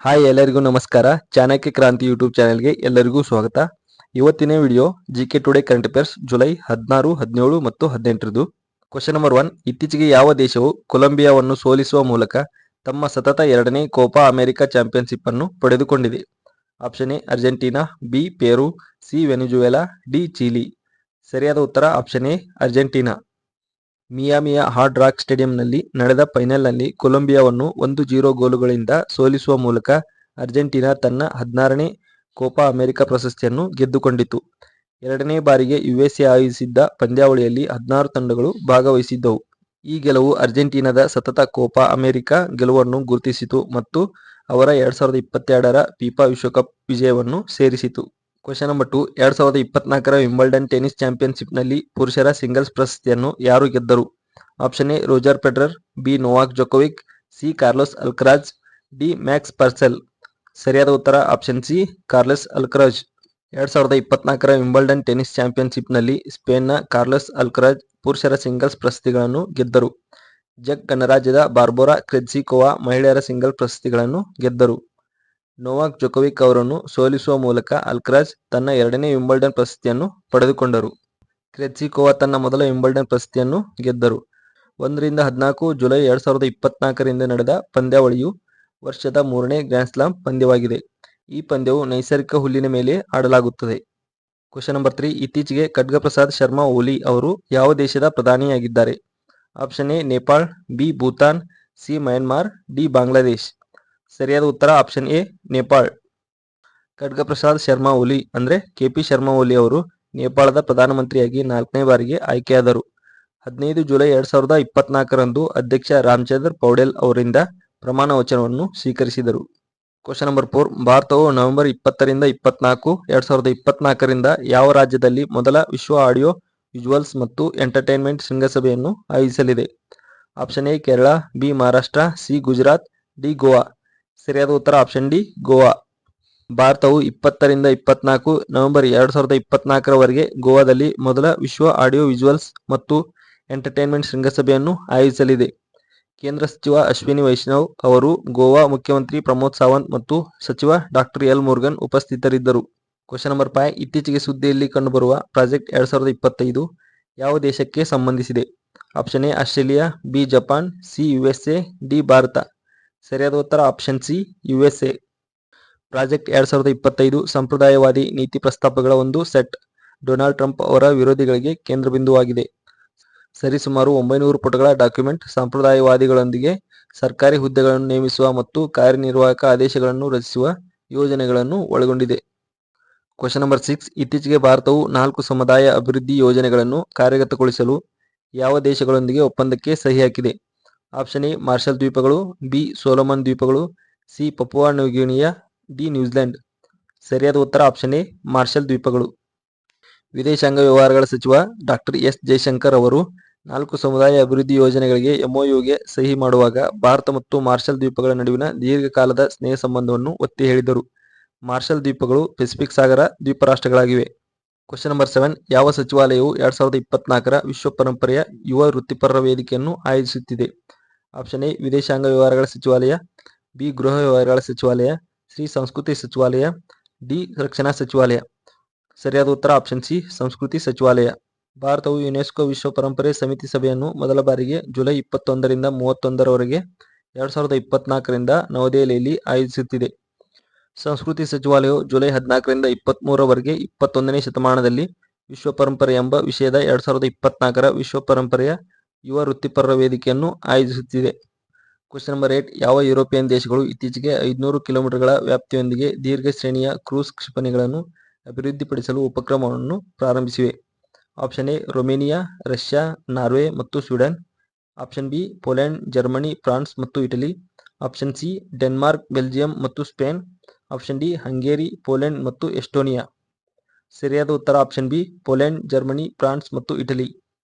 Hi ಎಲ್ಲರಿಗೂ ನಮಸ್ಕಾರ. ಚಾಣಕ್ಯ ಕ್ರಾಂತಿ ಯೂಟ್ಯೂಬ್ ಚಾನೆಲ್ಗೆ ಎಲ್ಲರಿಗೂ ಸ್ವಾಗತ. ಇವತ್ತಿನ video GK today current affairs July 16, 17 ಮತ್ತು 18ರದು. Question number 1. ಇತ್ತೀಚೆಗೆ ಯಾವ ದೇಶವು ಕೊಲಂಬಿಯಾವನ್ನು ಸೋಲಿಸುವ ಮೂಲಕ ತಮ್ಮ ಸತತ ಎರಡನೇ ಕೋಪಾ ಅಮೆರಿಕಾ ಚಾಂಪಿಯನ್ಶಿಪ್ ಅನ್ನು ಪಡೆದುಕೊಂಡಿದೆ? Option A Argentina, B Peru, C Venezuela, D Chile. ಸರಿಯಾದ ಉತ್ತರ ಆಪ್ಷನ್ ಎ ಅರ್ಜೆಂಟೀನಾ. ಮಿಯಾಮಿಯ ಹಾರ್ಡ್ ರಾಕ್ ಸ್ಟೇಡಿಯಂನಲ್ಲಿ ನಡೆದ ಫೈನಲ್ನಲ್ಲಿ ಕೊಲಂಬಿಯಾವನ್ನು 1-0 ಗೋಲುಗಳಿಂದ ಸೋಲಿಸುವ ಮೂಲಕ ಅರ್ಜೆಂಟೀನಾ ತನ್ನ 16ನೇ ಕೋಪಾ ಅಮೆರಿಕಾ ಪ್ರಶಸ್ತಿಯನ್ನು ಗೆದ್ದುಕೊಂಡಿತು. ಎರಡನೇ ಬಾರಿಗೆ ಯುಎಸ್ಎ ಆಯೋಜಿಸಿದ್ದ ಪಂದ್ಯಾವಳಿಯಲ್ಲಿ 16 ತಂಡಗಳು ಭಾಗವಹಿಸಿದ್ದವು. ಈ ಗೆಲುವು ಅರ್ಜೆಂಟೀನಾದ ಸತತ ಕೋಪಾ ಅಮೆರಿಕಾ ಗೆಲುವನ್ನು ಗುರುತಿಸಿತು ಮತ್ತು ಅವರ 2022ರ ಫಿಫಾ ವಿಶ್ವಕಪ್ ವಿಜಯವನ್ನು ಸೇರಿಸಿತು. Question number 2. 2024ರ ವಿಂಬಲ್ಡನ್ ಟೆನಿಸ್ ಚಾಂಪಿಯನ್ಶಿಪ್ನಲ್ಲಿ ಪುರುಷರ ಸಿಂಗಲ್ಸ್ ಪ್ರಶಸ್ತಿಯನ್ನು ಯಾರು ಗೆದ್ದರು? Option A Roger Federer, B Novak Djokovic, C Carlos Alcaraz, D Max Purcell. ಸರಿಯಾದ ಉತ್ತರ ಆಪ್ಷನ್ ಸಿ ಕಾರ್ಲೋಸ್ ಅಲ್ಕರಾಜ್. 2024ರ ವಿಂಬಲ್ಡನ್ ಟೆನಿಸ್ ಚಾಂಪಿಯನ್ಶಿಪ್ನಲ್ಲಿ ಸ್ಪೇನ್ನ ಕಾರ್ಲೋಸ್ ಅಲ್ಕರಾಜ್ ಪುರುಷರ ಸಿಂಗಲ್ಸ್ ಪ್ರಶಸ್ತಿಗಳನ್ನು ಗೆದ್ದರು. ಜೆಕ್ ಗಣರಾಜ್ಯದ ಬಾರ್ಬೋರಾ ಕ್ರೆಜ್ಸಿಕೋವಾ ಮಹಿಳೆಯರ ಸಿಂಗಲ್ಸ್ ಪ್ರಶಸ್ತಿಗಳನ್ನು ಗೆದ್ದರು. ನೊವಾಕ್ ಜೊಕೋವಿಕ್ ಅವರನ್ನು ಸೋಲಿಸುವ ಮೂಲಕ ಅಲ್ಕರಾಜ್ ತನ್ನ ಎರಡನೇ ವಿಂಬಲ್ಡನ್ ಪ್ರಶಸ್ತಿಯನ್ನು ಪಡೆದುಕೊಂಡರು. ಕ್ರೆಜ್ಸಿಕೋವಾ ತನ್ನ ಮೊದಲ ವಿಂಬಲ್ಡನ್ ಪ್ರಶಸ್ತಿಯನ್ನು ಗೆದ್ದರು. 1-14 ಜುಲೈ 2024ರಿಂದ ನಡೆದ ಪಂದ್ಯಾವಳಿಯು ವರ್ಷದ 3ನೇ ಗ್ರ್ಯಾಂಡ್ ಸ್ಲಾಮ್ ಪಂದ್ಯವಾಗಿದೆ. ಈ ಪಂದ್ಯವು ನೈಸರ್ಗಿಕ ಹುಲ್ಲಿನ ಮೇಲೆ ಆಡಲಾಗುತ್ತದೆ. Question number 3. ಇತ್ತೀಚೆಗೆ ಖಡ್ಗಪ್ರಸಾದ್ ಶರ್ಮಾ ಓಲಿ ಅವರು ಯಾವ ದೇಶದ ಪ್ರಧಾನಿಯಾಗಿದ್ದಾರೆ? Option A Nepal, B Bhutan, C Myanmar, D Bangladesh. ಸರಿಯಾದ ಉತ್ತರ ಆಪ್ಷನ್ ಎ ನೇಪಾಳ್. ಖಡ್ಗಪ್ರಸಾದ್ ಶರ್ಮಾ ಓಲಿ ಅಂದರೆ ಕೆಪಿ ಶರ್ಮಾ ಓಲಿ ಅವರು ನೇಪಾಳದ ಪ್ರಧಾನಮಂತ್ರಿಯಾಗಿ 4ನೇ ಬಾರಿಗೆ ಆಯ್ಕೆಯಾದರು. 15 ಜುಲೈ 2024ರಂದು ಅಧ್ಯಕ್ಷ ರಾಮಚಂದ್ರ ಪೌಡೆಲ್ ಅವರಿಂದ ಪ್ರಮಾಣ ವಚನವನ್ನು ಸ್ವೀಕರಿಸಿದರು. Question number 4. ಭಾರತವು ನವೆಂಬರ್ 20ರಿಂದ 24, 2024ರಿಂದ ಯಾವ ರಾಜ್ಯದಲ್ಲಿ ಮೊದಲ ವಿಶ್ವ ಆಡಿಯೋ ವಿಜುವಲ್ಸ್ ಮತ್ತು ಎಂಟರ್ಟೈನ್ಮೆಂಟ್ ಶೃಂಗಸಭೆಯನ್ನು ಆಯೋಜಿಸಲಿದೆ? Option A Kerala, B Maharashtra, C Gujarat, D Goa. ಸರಿಯಾದ ಉತ್ತರ ಆಪ್ಷನ್ ಡಿ ಗೋವಾ. ಭಾರತವು 20ರಿಂದ 24 ನವೆಂಬರ್ 2024ರವರೆಗೆ ಗೋವಾದಲ್ಲಿ ಮೊದಲ ವಿಶ್ವ ಆಡಿಯೋ ವಿಜುವಲ್ಸ್ ಮತ್ತು ಎಂಟರ್ಟೈನ್ಮೆಂಟ್ ಶೃಂಗಸಭೆಯನ್ನು ಆಯೋಜಿಸಲಿದೆ. ಕೇಂದ್ರ ಸಚಿವ ಅಶ್ವಿನಿ ವೈಷ್ಣವ್ ಅವರು, ಗೋವಾ ಮುಖ್ಯಮಂತ್ರಿ ಪ್ರಮೋದ್ ಸಾವಂತ್ ಮತ್ತು ಸಚಿವ ಡಾ ಎಲ್ ಮುರುಗನ್ ಉಪಸ್ಥಿತರಿದ್ದರು. Question number 5. ಇತ್ತೀಚೆಗೆ ಸುದ್ದಿಯಲ್ಲಿ ಕಂಡುಬರುವ ಪ್ರಾಜೆಕ್ಟ್ 2025 ಯಾವ ದೇಶಕ್ಕೆ ಸಂಬಂಧಿಸಿದೆ? Option A Australia, B Japan, C USA, D Bharat. ಸರಿಯಾದ ಉತ್ತರ ಆಪ್ಷನ್ ಸಿ ಯುಎಸ್ಎ. ಪ್ರಾಜೆಕ್ಟ್ 2025 ಸಂಪ್ರದಾಯವಾದಿ ನೀತಿ ಪ್ರಸ್ತಾಪಗಳ ಒಂದು ಸೆಟ್. ಡೊನಾಲ್ಡ್ ಟ್ರಂಪ್ ಅವರ ವಿರೋಧಿಗಳಿಗೆ ಕೇಂದ್ರಬಿಂದುವಾಗಿದೆ. ಸರಿಸುಮಾರು 900 ಪುಟಗಳ ಡಾಕ್ಯುಮೆಂಟ್ ಸಂಪ್ರದಾಯವಾದಿಗಳೊಂದಿಗೆ ಸರ್ಕಾರಿ ಹುದ್ದೆಗಳನ್ನು ನೇಮಿಸುವ ಮತ್ತು ಕಾರ್ಯನಿರ್ವಾಹಕ ಆದೇಶಗಳನ್ನು ರಚಿಸುವ ಯೋಜನೆಗಳನ್ನು ಒಳಗೊಂಡಿದೆ. Question number 6. ಇತ್ತೀಚೆಗೆ ಭಾರತವು 4 ಸಮುದಾಯ ಅಭಿವೃದ್ಧಿ ಯೋಜನೆಗಳನ್ನು ಕಾರ್ಯಗತಗೊಳಿಸಲು ಯಾವ ದೇಶಗಳೊಂದಿಗೆ ಒಪ್ಪಂದಕ್ಕೆ ಸಹಿ ಹಾಕಿದೆ? ಆಪ್ಷನ್ ಎ ಮಾರ್ಷಲ್ ದ್ವೀಪಗಳು, ಬಿ ಸೊಲೊಮನ್ ದ್ವೀಪಗಳು, C Papua New Guinea, D New Zealand. ಸರಿಯಾದ ಉತ್ತರ ಆಪ್ಷನ್ ಎ ಮಾರ್ಷಲ್ ದ್ವೀಪಗಳು. ವಿದೇಶಾಂಗ ವ್ಯವಹಾರಗಳ ಸಚಿವ ಡಾ ಎಸ್ ಜಯಶಂಕರ್ ಅವರು 4 ಸಮುದಾಯ ಅಭಿವೃದ್ಧಿ ಯೋಜನೆಗಳಿಗೆ ಎಂಒಯುಗೆ ಸಹಿ ಮಾಡುವಾಗ ಭಾರತ ಮತ್ತು ಮಾರ್ಷಲ್ ದ್ವೀಪಗಳ ನಡುವಿನ ದೀರ್ಘಕಾಲದ ಸ್ನೇಹ ಸಂಬಂಧವನ್ನು ಒತ್ತಿ ಹೇಳಿದರು. ಮಾರ್ಷಲ್ ದ್ವೀಪಗಳು ಪೆಸಿಫಿಕ್ ಸಾಗರ ದ್ವೀಪ ರಾಷ್ಟ್ರಗಳಾಗಿವೆ. Question number 7. ಯಾವ ಸಚಿವಾಲಯವು 2024ರ ವಿಶ್ವ ಪರಂಪರೆಯ ಯುವ ವೃತ್ತಿಪರರ ವೇದಿಕೆಯನ್ನು ಆಯೋಜಿಸುತ್ತಿದೆ? ಆಪ್ಷನ್ ಎ ವಿದೇಶಾಂಗ ವ್ಯವಹಾರಗಳ ಸಚಿವಾಲಯ, ಬಿ ಗೃಹ ವ್ಯವಹಾರಗಳ ಸಚಿವಾಲಯ, ಸಿ ಸಂಸ್ಕೃತಿ ಸಚಿವಾಲಯ, ಡಿ ರಕ್ಷಣಾ ಸಚಿವಾಲಯ. ಸರಿಯಾದ ಉತ್ತರ ಆಪ್ಷನ್ ಸಿ ಸಂಸ್ಕೃತಿ ಸಚಿವಾಲಯ. ಭಾರತವು ಯುನೆಸ್ಕೋ ವಿಶ್ವ ಪರಂಪರೆ ಸಮಿತಿ ಸಭೆಯನ್ನು ಮೊದಲ ಬಾರಿಗೆ ಜುಲೈ 21ರಿಂದ 31ರವರೆಗೆ 2024ರಿಂದ ನವದೆಹಲಿಯಲ್ಲಿ ಆಯೋಜಿಸುತ್ತಿದೆ. ಸಂಸ್ಕೃತಿ ಸಚಿವಾಲಯವು ಜುಲೈ 14ರಿಂದ 23ರವರೆಗೆ 21ನೇ ಶತಮಾನದಲ್ಲಿ ವಿಶ್ವ ಪರಂಪರೆ ಎಂಬ ವಿಷಯದ 2024ರ ವಿಶ್ವ ಪರಂಪರೆಯ ಯುವ ವೃತ್ತಿಪರರ ವೇದಿಕೆಯನ್ನು ಆಯೋಜಿಸುತ್ತಿದೆ. Question number 8. ಯಾವ ಯುರೋಪಿಯನ್ ದೇಶಗಳು ಇತ್ತೀಚೆಗೆ 500 ಕಿಲೋಮೀಟರ್ಗಳ ವ್ಯಾಪ್ತಿಯೊಂದಿಗೆ ದೀರ್ಘ ಶ್ರೇಣಿಯ ಕ್ರೂಸ್ ಕ್ಷಿಪಣಿಗಳನ್ನು ಅಭಿವೃದ್ಧಿಪಡಿಸಲು ಉಪಕ್ರಮವನ್ನು ಪ್ರಾರಂಭಿಸಿವೆ? Option A Romania, Russia, Norway ಮತ್ತು Sweden. Option B Poland, Germany, France ಮತ್ತು Italy. Option C Denmark, Belgium ಮತ್ತು Spain. Option D Hungary, Poland ಮತ್ತು ಎಸ್ಟೋನಿಯಾ. ಸರಿಯಾದ ಉತ್ತರ option B Poland, Germany, France ಮತ್ತು ಇಟಲಿ.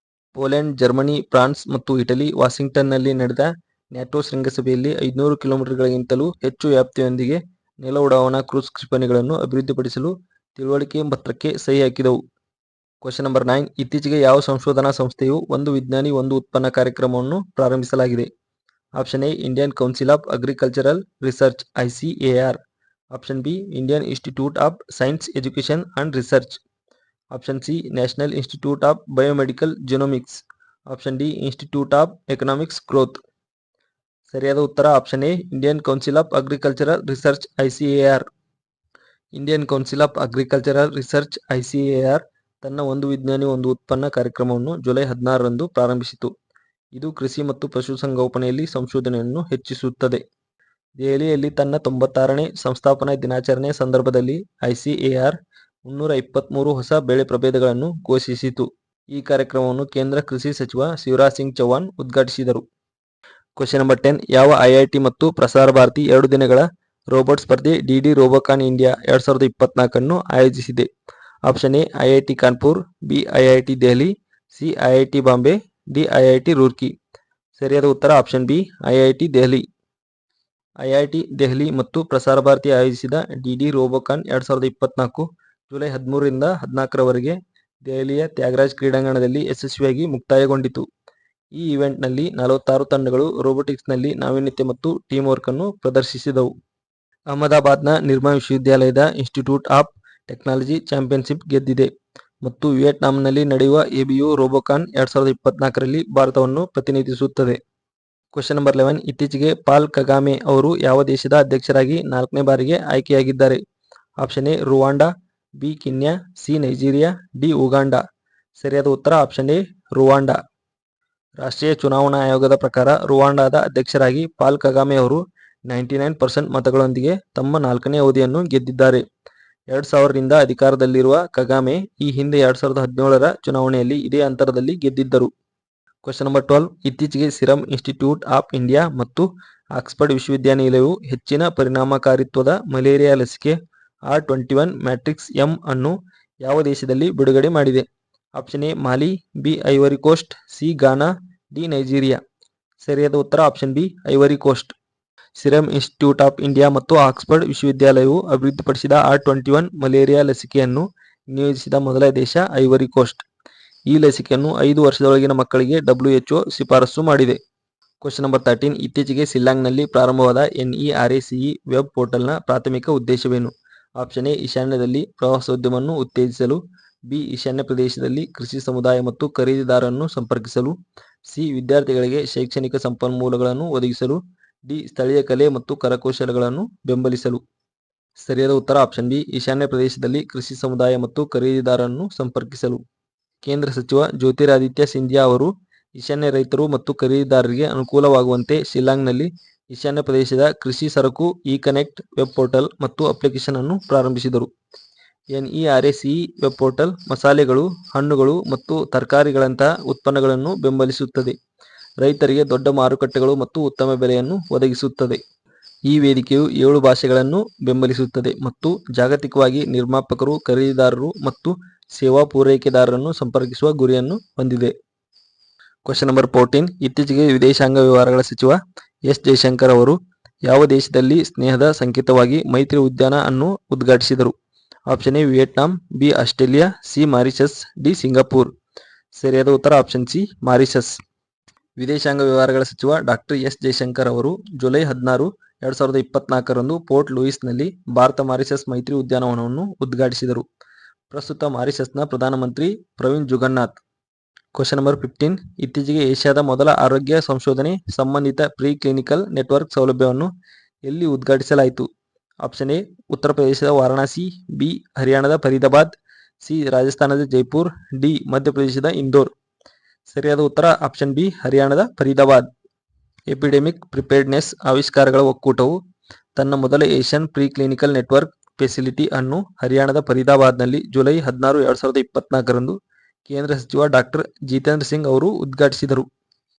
ಪೋಲೆಂಡ್, ಜರ್ಮನಿ, ಫ್ರಾನ್ಸ್ ಮತ್ತು Italy ವಾಷಿಂಗ್ಟನ್ನಲ್ಲಿ ನಡೆದ ನ್ಯಾಟೋ ಶೃಂಗಸಭೆಯಲ್ಲಿ 500 ಕಿಲೋಮೀಟರ್ಗಳಿಗಿಂತಲೂ ಹೆಚ್ಚು ವ್ಯಾಪ್ತಿಯೊಂದಿಗೆ ನೆಲ ಉಡಾವಣಾ ಕ್ರೂಸ್ ಕ್ಷಿಪಣಿಗಳನ್ನು ಅಭಿವೃದ್ಧಿಪಡಿಸಲು ತಿಳುವಳಿಕೆ ಪತ್ರಕ್ಕೆ ಸಹಿ ಹಾಕಿದವು. Question number 9. ಇತ್ತೀಚೆಗೆ ಯಾವ ಸಂಶೋಧನಾ ಸಂಸ್ಥೆಯು ಒಂದು ವಿಜ್ಞಾನಿ ಒಂದು ಉತ್ಪನ್ನ ಕಾರ್ಯಕ್ರಮವನ್ನು ಪ್ರಾರಂಭಿಸಲಾಗಿದೆ? Option A Indian Council of Agricultural Research ICAR. Option B Indian Institute of Science Education and Research. Option C National Institute of Biomedical Genomics. Option D Institute of Economics Growth. ಸರಿಯಾದ ಉತ್ತರ option A Indian Council of Agricultural Research ICAR. Indian Council of Agricultural Research ICAR ತನ್ನ ಒಂದು ವಿಜ್ಞಾನಿ ಒಂದು ಉತ್ಪನ್ನ ಕಾರ್ಯಕ್ರಮವನ್ನು July 16ರಂದು ಪ್ರಾರಂಭಿಸಿತು. ಇದು ಕೃಷಿ ಮತ್ತು ಪಶುಸಂಗೋಪನೆಯಲ್ಲಿ ಸಂಶೋಧನೆಯನ್ನು ಹೆಚ್ಚಿಸುತ್ತದೆ. ದೆಹಲಿಯಲ್ಲಿ ತನ್ನ 96ನೇ ಸಂಸ್ಥಾಪನಾ ದಿನಾಚರಣೆ ಸಂದರ್ಭದಲ್ಲಿ ICAR 323 ಹೊಸ ಬೆಳೆ ಪ್ರಭೇದಗಳನ್ನು ಘೋಷಿಸಿತು. ಈ ಕಾರ್ಯಕ್ರಮವನ್ನು ಕೇಂದ್ರ ಕೃಷಿ ಸಚಿವ ಶಿವರಾಜ್ ಸಿಂಗ್ ಚೌಹಾಣ್ ಉದ್ಘಾಟಿಸಿದರು. Question number 10. ಯಾವ IIT ಮತ್ತು ಪ್ರಸಾರ ಭಾರತಿ 2 ದಿನಗಳ ರೋಬೋಟ್ ಸ್ಪರ್ಧೆ DD ರೋಬೋಕಾನ್ ಇಂಡಿಯಾ 2024 ಆಯೋಜಿಸಿದೆ? Option A IIT Kanpur, B IIT Delhi, C IIT Bombay, D IIT Roorkee. ಸರಿಯಾದ ಉತ್ತರ option B IIT Delhi. IIT Delhi ಮತ್ತು ಪ್ರಸಾರ ಭಾರತಿ ಆಯೋಜಿಸಿದ DD ರೋಬೋಕಾನ್ 2024 ಜುಲೈ 13ರಿಂದ 14ರವರೆಗೆ ದೆಹಲಿಯ ತ್ಯಾಗರಾಜ್ ಕ್ರೀಡಾಂಗಣದಲ್ಲಿ ಯಶಸ್ವಿಯಾಗಿ ಮುಕ್ತಾಯಗೊಂಡಿತು. ಈ ಇವೆಂಟ್ನಲ್ಲಿ 46 ತಂಡಗಳು ರೋಬೋಟಿಕ್ಸ್ನಲ್ಲಿ ನಾವೀನ್ಯತೆ ಮತ್ತು ಟೀಮ್ ವರ್ಕ್ ಅನ್ನು ಪ್ರದರ್ಶಿಸಿದವು. ಅಹಮದಾಬಾದ್ನ ನಿರ್ಮಾ ವಿಶ್ವವಿದ್ಯಾಲಯದ ಇನ್ಸ್ಟಿಟ್ಯೂಟ್ ಆಫ್ ಟೆಕ್ನಾಲಜಿ ಚಾಂಪಿಯನ್ಶಿಪ್ ಗೆದ್ದಿದೆ ಮತ್ತು ವಿಯೆಟ್ನಾಂನಲ್ಲಿ ನಡೆಯುವ ABU ರೋಬೋಕಾನ್ 2024ರಲ್ಲಿ ಭಾರತವನ್ನು ಪ್ರತಿನಿಧಿಸುತ್ತದೆ. Question number 11. ಇತ್ತೀಚೆಗೆ ಪಾಲ್ ಕಗಾಮೆ ಅವರು ಯಾವ ದೇಶದ ಅಧ್ಯಕ್ಷರಾಗಿ 4ನೇ ಬಾರಿಗೆ ಆಯ್ಕೆಯಾಗಿದ್ದಾರೆ? Option A Rwanda, B Kenya, C Nigeria, D Uganda. ಸರಿಯಾದ ಉತ್ತರ ಆಪ್ಷನ್ ಎ ರುವಾಂಡಾ. ರಾಷ್ಟ್ರೀಯ ಚುನಾವಣಾ ಆಯೋಗದ ಪ್ರಕಾರ ರುವಾಂಡಾದ ಅಧ್ಯಕ್ಷರಾಗಿ ಪಾಲ್ ಕಗಾಮೆ ಅವರು 99% ಮತಗಳೊಂದಿಗೆ ತಮ್ಮ 4ನೇ ಅವಧಿಯನ್ನು ಗೆದ್ದಿದ್ದಾರೆ. 2000ರಿಂದ ಅಧಿಕಾರದಲ್ಲಿರುವ ಕಗಾಮೆ ಈ ಹಿಂದೆ 2017ರ ಚುನಾವಣೆಯಲ್ಲಿ ಇದೇ ಅಂತರದಲ್ಲಿ ಗೆದ್ದಿದ್ದರು. Question number 12. ಇತ್ತೀಚೆಗೆ ಸಿರಮ್ ಇನ್ಸ್ಟಿಟ್ಯೂಟ್ ಆಫ್ ಇಂಡಿಯಾ ಮತ್ತು ಆಕ್ಸ್ಫರ್ಡ್ ವಿಶ್ವವಿದ್ಯಾನಿಲಯವು ಹೆಚ್ಚಿನ ಪರಿಣಾಮಕಾರಿತ್ವದ ಮಲೇರಿಯಾ ಲಸಿಕೆ R21-M ಅನ್ನು ಯಾವ ದೇಶದಲ್ಲಿ ಬಿಡುಗಡೆ ಮಾಡಿದೆ? Option A Mali, B Ivory Coast, C Ghana, D Nigeria. ಸರಿಯಾದ ಉತ್ತರ option B Ivory Coast. Serum Institute of India ಮತ್ತು ಆಕ್ಸ್ಫರ್ಡ್ ವಿಶ್ವವಿದ್ಯಾಲಯವು ಅಭಿವೃದ್ಧಿಪಡಿಸಿದ R21 ಮಲೇರಿಯಾ ಲಸಿಕೆಯನ್ನು ನಿಯೋಜಿಸಿದ ಮೊದಲ ದೇಶ ಐವರಿ ಕೋಸ್ಟ್. ಈ ಲಸಿಕೆಯನ್ನು 5 ವರ್ಷದೊಳಗಿನ ಮಕ್ಕಳಿಗೆ WHO ಶಿಫಾರಸು ಮಾಡಿದೆ. Question number 13. ಇತ್ತೀಚೆಗೆ ಶಿಲ್ಲಾಂಗ್ನಲ್ಲಿ ಪ್ರಾರಂಭವಾದ NERACE ವೆಬ್ ಪೋರ್ಟಲ್ನ ಪ್ರಾಥಮಿಕ ಉದ್ದೇಶವೇನು? ಆಪ್ಷನ್ ಎ ಈಶಾನ್ಯದಲ್ಲಿ ಪ್ರವಾಸೋದ್ಯಮವನ್ನು ಉತ್ತೇಜಿಸಲು, ಬಿ ಈಶಾನ್ಯ ಪ್ರದೇಶದಲ್ಲಿ ಕೃಷಿ ಸಮುದಾಯ ಮತ್ತು ಖರೀದಿದಾರರನ್ನು ಸಂಪರ್ಕಿಸಲು, ಸಿ ವಿದ್ಯಾರ್ಥಿಗಳಿಗೆ ಶೈಕ್ಷಣಿಕ ಸಂಪನ್ಮೂಲಗಳನ್ನು ಒದಗಿಸಲು, ಡಿ ಸ್ಥಳೀಯ ಕಲೆ ಮತ್ತು ಕರಕೌಶಲಗಳನ್ನು ಬೆಂಬಲಿಸಲು. ಸರಿಯಾದ ಉತ್ತರ ಆಪ್ಷನ್ ಬಿ ಈಶಾನ್ಯ ಪ್ರದೇಶದಲ್ಲಿ ಕೃಷಿ ಸಮುದಾಯ ಮತ್ತು ಖರೀದಿದಾರರನ್ನು ಸಂಪರ್ಕಿಸಲು. ಕೇಂದ್ರ ಸಚಿವ ಜ್ಯೋತಿರಾದಿತ್ಯ ಸಿಂಧಿಯಾ ಅವರು ಈಶಾನ್ಯ ರೈತರು ಮತ್ತು ಖರೀದಿದಾರರಿಗೆ ಅನುಕೂಲವಾಗುವಂತೆ ಶಿಲ್ಲಾಂಗ್ನಲ್ಲಿ ಈಶಾನ್ಯ ಪ್ರದೇಶದ ಕೃಷಿ ಸರಕು ಇ-ಕನೆಕ್ಟ್ ವೆಬ್ ಪೋರ್ಟಲ್ ಮತ್ತು ಅಪ್ಲಿಕೇಶನ್ ಅನ್ನು ಪ್ರಾರಂಭಿಸಿದರು. NERACE ವೆಬ್ ಪೋರ್ಟಲ್ ಮಸಾಲೆಗಳು, ಹಣ್ಣುಗಳು ಮತ್ತು ತರಕಾರಿಗಳಂತಹ ಉತ್ಪನ್ನಗಳನ್ನು ಬೆಂಬಲಿಸುತ್ತದೆ, ರೈತರಿಗೆ ದೊಡ್ಡ ಮಾರುಕಟ್ಟೆಗಳು ಮತ್ತು ಉತ್ತಮ ಬೆಲೆಯನ್ನು ಒದಗಿಸುತ್ತದೆ. ಈ ವೇದಿಕೆಯು 7 ಭಾಷೆಗಳನ್ನು ಬೆಂಬಲಿಸುತ್ತದೆ ಮತ್ತು ಜಾಗತಿಕವಾಗಿ ನಿರ್ಮಾಪಕರು, ಖರೀದಿದಾರರು ಮತ್ತು ಸೇವಾ ಪೂರೈಕೆದಾರರನ್ನು ಸಂಪರ್ಕಿಸುವ ಗುರಿಯನ್ನು ಹೊಂದಿದೆ. Question number 14. ಇತ್ತೀಚೆಗೆ ವಿದೇಶಾಂಗ ವ್ಯವಹಾರಗಳ ಸಚಿವ ಎಸ್ ಜೈಶಂಕರ್ ಅವರು ಯಾವ ದೇಶದಲ್ಲಿ ಸ್ನೇಹದ ಸಂಕೇತವಾಗಿ ಮೈತ್ರಿ ಉದ್ಯಾನ ಅನ್ನು ಉದ್ಘಾಟಿಸಿದರು? Option A Vietnam, B Australia, C Mauritius, D Singapore. ಸರಿಯಾದ ಉತ್ತರ ಆಪ್ಷನ್ ಸಿ ಮಾರಿಷಸ್. ವಿದೇಶಾಂಗ ವ್ಯವಹಾರಗಳ ಸಚಿವ ಡಾಕ್ಟರ್ ಎಸ್ ಜೈಶಂಕರ್ ಅವರು ಜುಲೈ 16, 2024ರಂದು ಪೋರ್ಟ್ ಲೂಯಿಸ್ನಲ್ಲಿ ಭಾರತ ಮಾರಿಷಸ್ ಮೈತ್ರಿ ಉದ್ಯಾನವನವನ್ನು ಉದ್ಘಾಟಿಸಿದರು. ಪ್ರಸ್ತುತ ಮಾರಿಷಸ್ನ ಪ್ರಧಾನಮಂತ್ರಿ ಪ್ರವೀಣ್ ಜುಗನ್ನಾಥ್. Question number 15. ಇತ್ತೀಚೆಗೆ ಏಷ್ಯಾದ ಮೊದಲ ಆರೋಗ್ಯ ಸಂಶೋಧನೆ ಸಂಬಂಧಿತ ಪ್ರೀ ಕ್ಲಿನಿಕಲ್ ನೆಟ್ವರ್ಕ್ ಸೌಲಭ್ಯವನ್ನು ಎಲ್ಲಿ ಉದ್ಘಾಟಿಸಲಾಯಿತು? ಆಪ್ಷನ್ ಎ ಉತ್ತರ ಪ್ರದೇಶದ ವಾರಾಣಸಿ, ಬಿ ಹರಿಯಾಣದ ಫರೀದಾಬಾದ್, ಸಿ ರಾಜಸ್ಥಾನದ ಜೈಪುರ್, ಡಿ ಮಧ್ಯಪ್ರದೇಶದ ಇಂದೋರ್. ಸರಿಯಾದ ಉತ್ತರ ಆಪ್ಷನ್ ಬಿ ಹರಿಯಾಣದ ಫರೀದಾಬಾದ್. ಎಪಿಡೆಮಿಕ್ ಪ್ರಿಪೇರ್ಡ್ನೆಸ್ ಆವಿಷ್ಕಾರಗಳ ಒಕ್ಕೂಟವು ತನ್ನ ಮೊದಲ Asian pre clinical network facility ಅನ್ನು ಹರಿಯಾಣದ ಫರೀದಾಬಾದ್ನಲ್ಲಿ ಜುಲೈ 16, 2024ರಂದು ಕೇಂದ್ರ ಸಚಿವ ಡಾಕ್ಟರ್ ಜಿತೇಂದ್ರ ಸಿಂಗ್ ಅವರು ಉದ್ಘಾಟಿಸಿದರು.